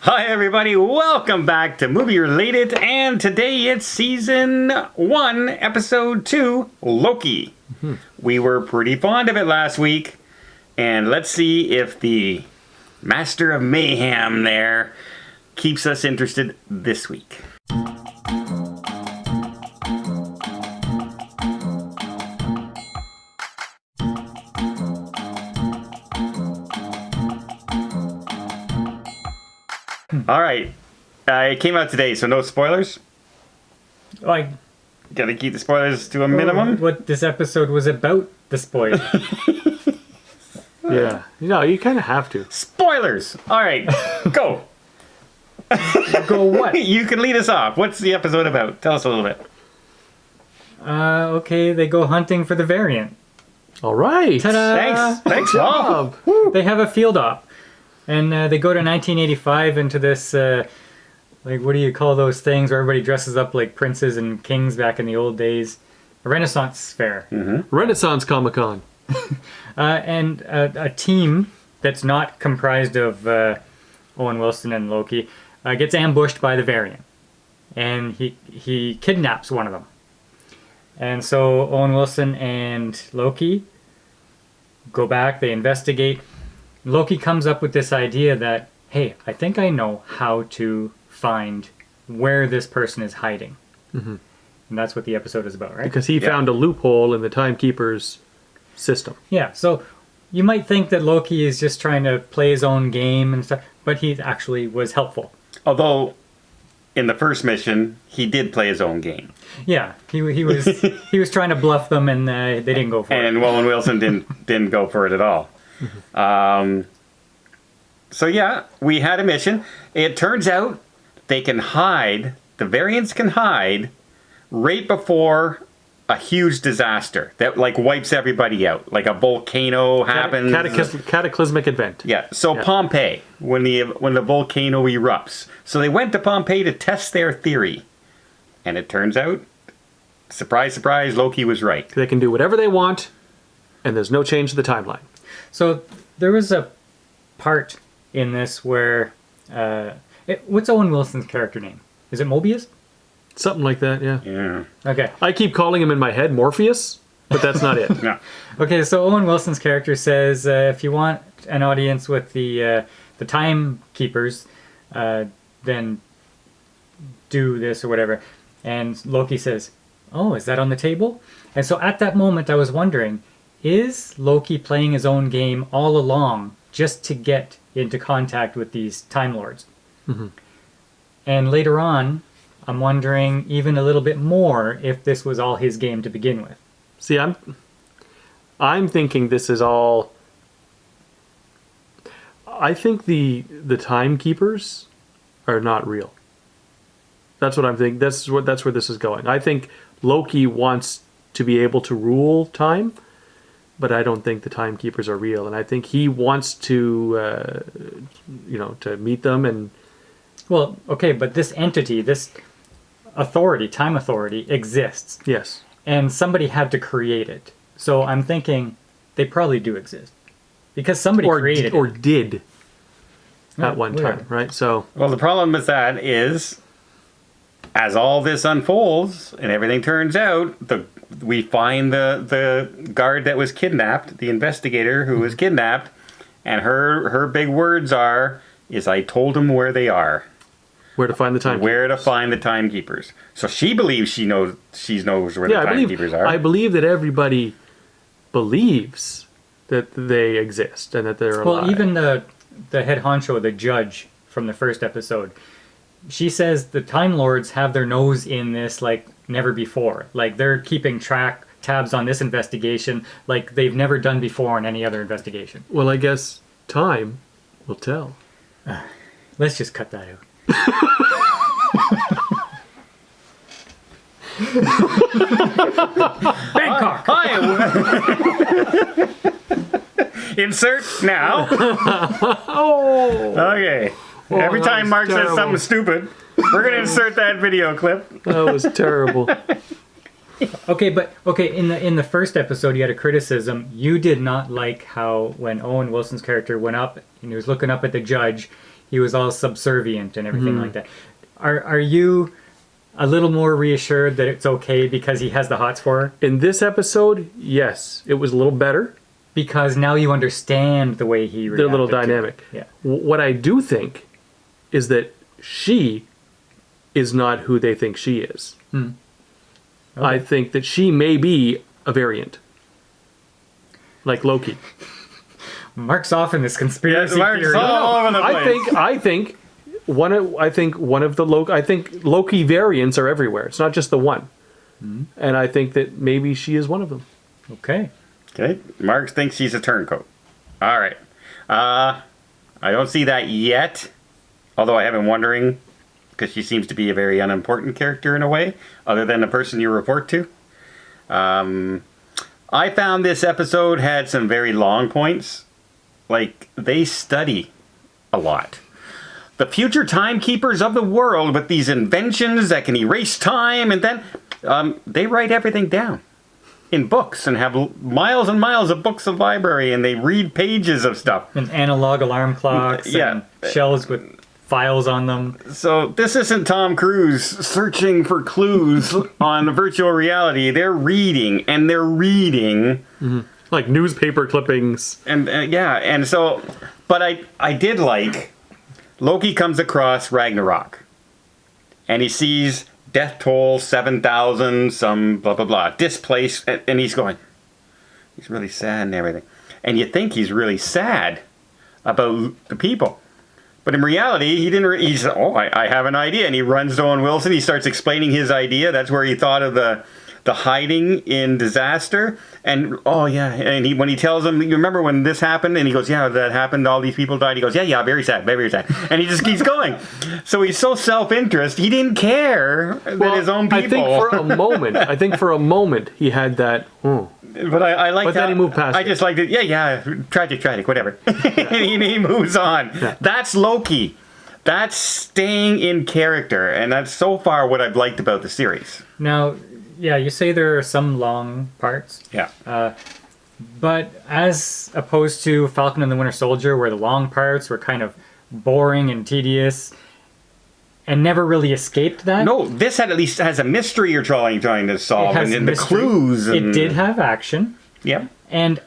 Hi everybody, welcome back to Movie Related, and today it's Season 1, Episode 2, Loki. We were pretty fond of it last week, and let's see if the Master of Mayhem there keeps us interested this week. Alright, it came out today, so no spoilers. Like, gotta keep the spoilers to a minimum. What this episode was about, the spoiler. Yeah, you kind of have to. Spoilers! Alright, go! Go what? You can lead us off. What's the episode about? Tell us a little bit. Okay, they go hunting for the variant. All right. Ta-da! Thanks, Job. They have a field op. And they go to 1985 into this, like, what do you call those things where everybody dresses up like princes and kings back in the old days? A Renaissance fair. Mm-hmm. Renaissance Comic-Con. And a team that's not comprised of Owen Wilson and Loki gets ambushed by the variant. And he kidnaps one of them. And so Owen Wilson and Loki go back, they investigate. Loki comes up with this idea that, hey, I think I know how to find where this person is hiding. Mm-hmm. And that's what the episode is about, right? Because he found a loophole in the Timekeeper's system. Yeah, so you might think that Loki is just trying to play his own game and stuff, but he actually was helpful. Although, in the first mission, he did play his own game. Yeah, he was he was trying to bluff them, and they didn't go for it. And Owen Wilson didn't go for it at all. So yeah, we had a mission. It turns out they can hide, the variants can hide right before a huge disaster that like wipes everybody out. Like a volcano happens. Cataclysmic event. Yeah, so Pompeii, when the volcano erupts. So they went to Pompeii to test their theory. And it turns out, surprise, surprise, Loki was right. They can do whatever they want, and there's no change to the timeline. So there was a part in this where... what's Owen Wilson's character name? Is it Mobius? Something like that, yeah. Yeah. Okay. I keep calling him in my head Morpheus, but that's not it. Yeah. Okay, so Owen Wilson's character says, if you want an audience with the timekeepers, then do this or whatever. And Loki says, oh, is that on the table? And so at that moment I was wondering, is Loki playing his own game all along just to get into contact with these Time Lords? Mm-hmm. And later on, I'm wondering even a little bit more if this was all his game to begin with. See, I'm thinking this is all... I think the Timekeepers are not real. That's what I'm thinking. That's where this is going. I think Loki wants to be able to rule time, but I don't think the Timekeepers are real. And I think he wants to, to meet them and... Well, okay, but this entity, this authority, time authority, exists. Yes. And somebody had to create it. So I'm thinking they probably do exist. Because somebody created it. Or did at one whatever. time, right? So... Well, the problem with that is, as all this unfolds and everything turns out, we find the guard that was kidnapped, the investigator who was kidnapped, and her big words is I told him where they are. Where to find the Timekeepers. Where to find the Timekeepers. So she believes she knows where the Timekeepers are. I believe that everybody believes that they exist and that they're alive. Well, even the head honcho, the judge from the first episode, she says the Time Lords have their nose in this like never before. Like they're keeping tabs on this investigation like they've never done before in any other investigation. Well, I guess time will tell. Let's just cut that out. Bangkok! Hi! Insert now. Okay. Every time Mark says something stupid, we're going to insert that video clip. That was terrible. Okay, in the first episode, you had a criticism. You did not like how when Owen Wilson's character went up and he was looking up at the judge, he was all subservient and everything like that. Are you a little more reassured that it's okay because he has the hots for her? In this episode, yes, it was a little better. Because now you understand the way he reacted. They're a little dynamic. Yeah. What I do think is that she is not who they think she is. Okay. I think that she may be a variant. Like Loki. Mark's off in this conspiracy Mark's theory. all over the place. I think Loki variants are everywhere. It's not just the one. And I think that maybe she is one of them. Okay. Okay, Mark thinks she's a turncoat. All right. I don't see that yet, although I have been wondering, because she seems to be a very unimportant character in a way, other than the person you report to. I found this episode had some very long points. Like, they study a lot. The future timekeepers of the world with these inventions that can erase time, and then they write everything down in books and have miles and miles of books of library, and they read pages of stuff. And analog alarm clocks and shelves with files on them. So this isn't Tom Cruise searching for clues on virtual reality. They're reading and they're reading. Like newspaper clippings. And and so, but I did like, Loki comes across Ragnarok and he sees death toll 7,000, some blah blah blah, displaced, and he's really sad and everything, and you think he's really sad about the people, but in reality he didn't. He's I have an idea, and he runs to Owen Wilson. He starts explaining his idea. That's where he thought of the hiding in disaster, and and when he tells him, you remember when this happened, and he goes, yeah, that happened, all these people died. He goes, yeah, very sad, very sad, and he just keeps going. So he's so self-interest, he didn't care that his own people. I think for a moment he had that. But I like that. But then he moved past I just liked it. Yeah, tragic, whatever. And he moves on. Yeah. That's Loki. That's staying in character, and that's so far what I've liked about the series. Now, yeah, you say there are some long parts. Yeah. But as opposed to Falcon and the Winter Soldier, where the long parts were kind of boring and tedious and never really escaped that. No, this at least has a mystery you're trying to solve, and the mystery. clues. And, it did have action. Yep. And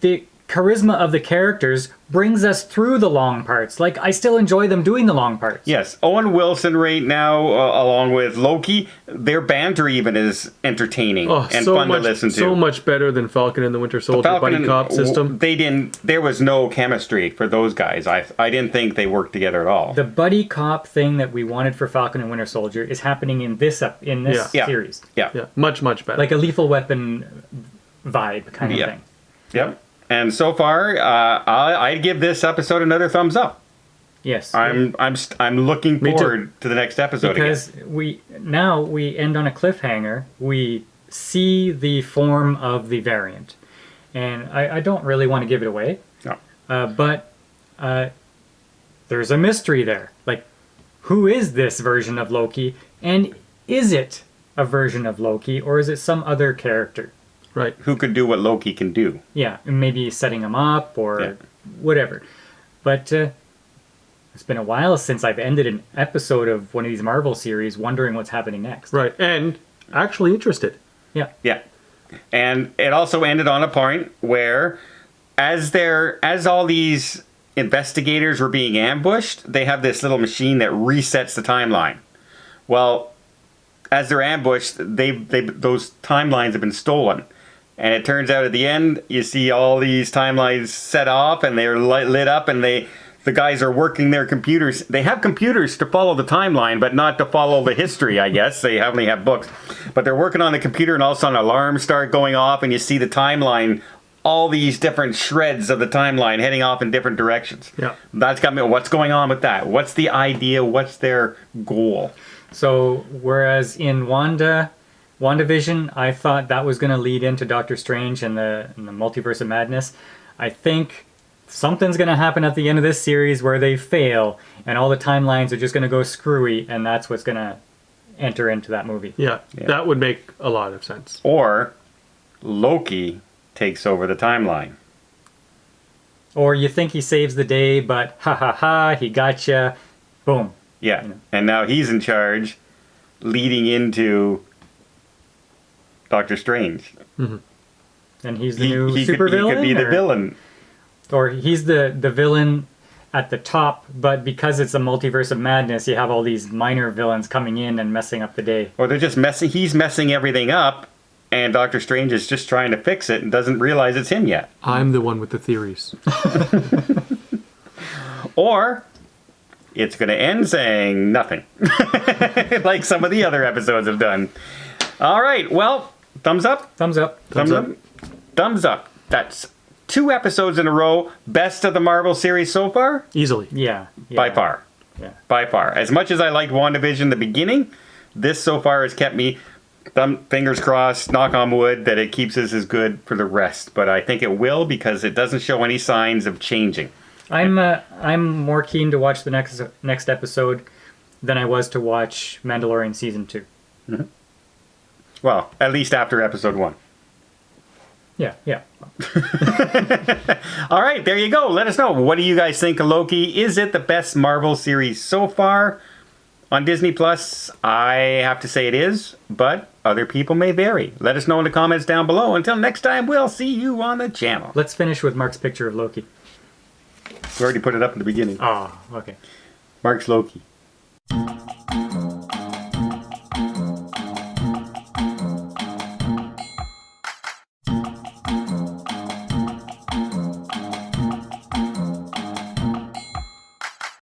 the charisma of the characters brings us through the long parts. Like, I still enjoy them doing the long parts. Yes. Owen Wilson right now, along with Loki, their banter even is entertaining and fun to listen to. So much better than Falcon and the Winter Soldier buddy cop system. There was no chemistry for those guys. I didn't think they worked together at all. The buddy cop thing that we wanted for Falcon and Winter Soldier is happening in this series. Yeah. Much better. Like a Lethal Weapon vibe kind of thing. Yep. And so far, I'd give this episode another thumbs up. Yes. I'm looking forward to the next episode because we end on a cliffhanger. We see the form of the variant, and I don't really want to give it away. No. But there's a mystery there. Like, who is this version of Loki, and is it a version of Loki, or is it some other character? Right. Who could do what Loki can do? Yeah, maybe setting him up or whatever. But it's been a while since I've ended an episode of one of these Marvel series wondering what's happening next. Right, and actually interested. Yeah. Yeah. And it also ended on a point where as all these investigators were being ambushed, they have this little machine that resets the timeline. Well, as they're ambushed, those timelines have been stolen. And it turns out at the end, you see all these timelines set off, and they're lit up, and the guys are working their computers. They have computers to follow the timeline, but not to follow the history, I guess. They only have books. But they're working on the computer, and all of a sudden alarms start going off, and you see the timeline, all these different shreds of the timeline heading off in different directions. Yeah. That's got me, what's going on with that? What's the idea? What's their goal? So, whereas in WandaVision, I thought that was going to lead into Doctor Strange and the Multiverse of Madness, I think something's going to happen at the end of this series where they fail and all the timelines are just going to go screwy, and that's what's going to enter into that movie. Yeah, that would make a lot of sense. Or Loki takes over the timeline. Or you think he saves the day, but ha ha ha, he gotcha. Boom. Yeah. You know. And now he's in charge, leading into Doctor Strange. And he's the new super he villain? could be the villain. Or he's the villain at the top, but because it's a multiverse of madness, you have all these minor villains coming in and messing up the day. Or they're just messing, he's messing everything up, and Doctor Strange is just trying to fix it and doesn't realize it's him yet. I'm the one with the theories. Or it's going to end saying nothing, like some of the other episodes have done. All right, well, thumbs up? Thumbs up. Thumbs up? Thumbs up. That's 2 episodes in a row. Best of the Marvel series so far? Easily. Yeah. By far. Yeah. By far. As much as I liked WandaVision in the beginning, this so far has kept me, fingers crossed, knock on wood, that it keeps us as good for the rest. But I think it will, because it doesn't show any signs of changing. I'm more keen to watch the next episode than I was to watch Mandalorian season 2. Well, at least after episode 1. Yeah. All right, there you go. Let us know. What do you guys think of Loki? Is it the best Marvel series so far on Disney Plus? I have to say it is, but other people may vary. Let us know in the comments down below. Until next time, we'll see you on the channel. Let's finish with Mark's picture of Loki. We already put it up in the beginning. Oh, okay. Mark's Loki.